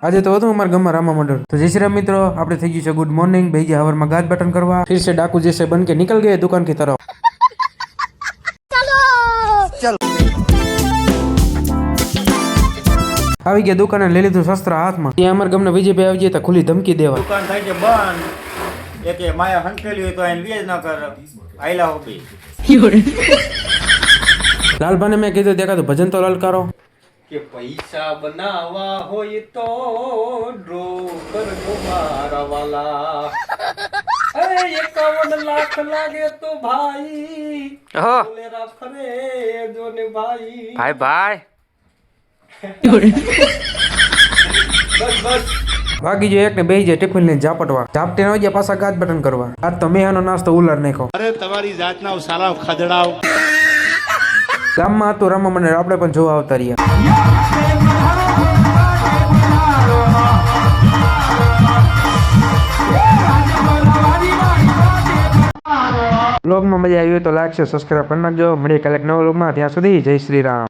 આજે तो હતું हमारे गामમાં रामा मंडल। तो जय श्री राम मित्रों, આપણે થઈ ગયું છે ગુડ મોર્નિંग। ભાઈ ગયા હવારમાં ગાજ બટન કરવા, फिर से डाकू जैसे बन के निकल गए दुकान की तरफ। આવી ગયા દુકાને, લઈ લીધું શસ્ત્ર હાથમાં। ત્યાં અમારા ગામના વિજયભાઈ આવી ગયા, ખુલ્લી ધમકી દેવા દુકાન થાય છે બંધ, એકે માયા હંકેલી હોય તો એને વેજ ન કર આયલા હોબી। લાલભાને મેં કીધું દેખાતું ભજન તો લલકારો કે પૈસા બનાવવા હોય તો ડ્રો કરજો મારા વાલા। અરે 51 લાખ લાગે તો ભાઈ બોલેરા ફરે જો ને ભાઈ ભાઈ બસ ભાગી જો એક ને બેહી જાય ટિફિન લઈને ઝાપટવા, ઝાપટે ન ગયા પાછા ગાજ બટન કરવા। આજ તો મેહાનો નાસ્તો ઉલાર નાખ્યો। અરે તમારી જાતના સારા ખદડાવ। ગામમાં હતું રામા મંડળ, આપણે પણ જોવા આવતા રહ્યા। બ્લોગમાં મજા આવી હોય તો લાઈક છે, સબસ્ક્રાઇબ કરી નાખજો। મળીએ કાલે નવા બ્લોગમાં, ત્યાં સુધી જય શ્રી રામ।